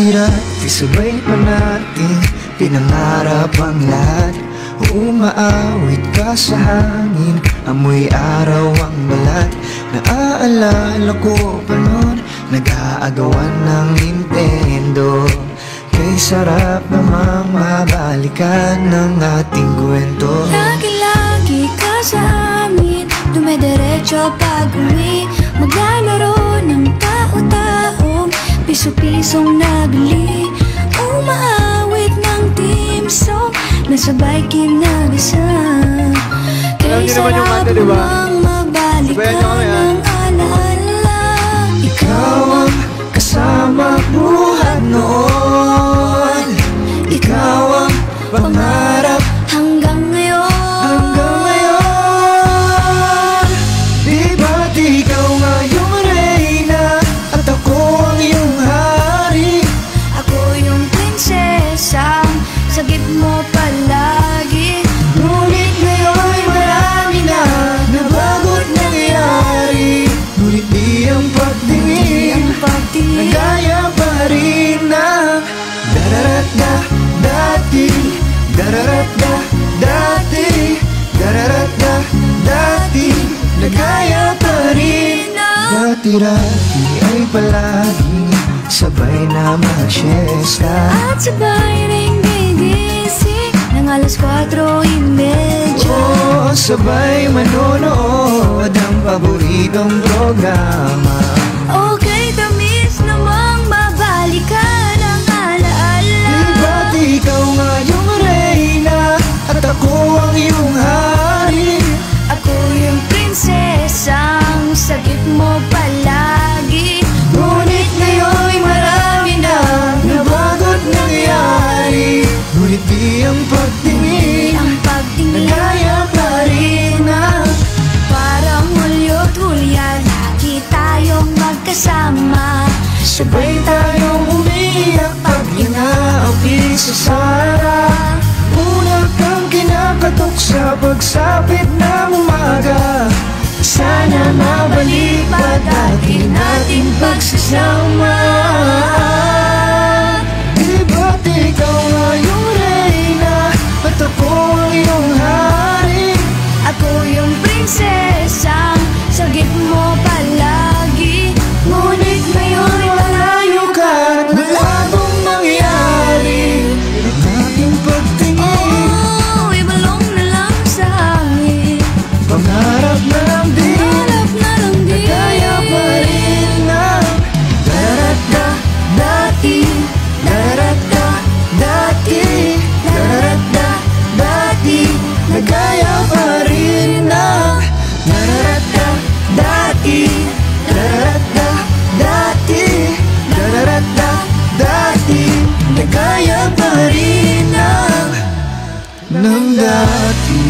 Dati sabay pa natin pinangarap ang lahat. Umaawit ka sa hangin, amoy araw ang balat. Naaalala ko pa noon, nag-aagawan ng Nintendo. Kay sarap namang mabalikan ng ating kwento. Lagi-lagi ka sa amin, dumidiretso pag-uwi. Maglalaro ng tao-taong piso-pisong nabili. Umaawit ng team song, nasabay kinagisa. Kay sarap namang mabalikan ng alaala. Ikaw ang kasama buhat noon, ikaw ang pangarap hanggang ngayon. hanggang ngayon. Di ba't ikaw nga yung reyna at ako ang iyong hari? Ako yung prinsesa, sagip mo palagi. Ngunit ngayon'y marami na nabago't nangyari. Ngunit di ang pagtingin, nagaya pa rin na dararat-da dati, dararat-da dati, dararat-da dati, nagaya pa rin. Dati-dati ay palagi sabay na mag-siesta At sabay ring gigising ng alas 4:30. oh, sabay manonood ang paboritong programa. Okay, tamis namang mabalikan ang alaala. Di ba't ikaw nga yung reyna at ako ang iyong hari? Ako yung prinsesang sagip mo palagi. Ngunit ngayon'y marami na nabago't nangyari. Ngunit di ang pagtingin, Ang pagtingin nagaya pa rin na parang Hulyo't Hulya, lagi tayong magkasama. sabay tayong umiyak pag inaapi sa sala. Una kang kinakatok sa pagsapit ng umaga. Sana mabalik pa dati nating pagsasama. Di ba't ikaw nga yung reyna at ako ang iyong hari? Ako yung prinsesang sagip mo palagi. Ngunit ngayon malayo ka, nagagong nangyari. Ang ating pagtingin, Oh, ibalong na lang sa hangin. pangarap na lang din, Harap na lang din. nagaya pa rin na dararat-da dati, dararat-da dati, dararat-da dati, nagaya pa rin na dararat-da dati, dararat-da dati, dararat-da dati, nagaya pa rin na ng dati.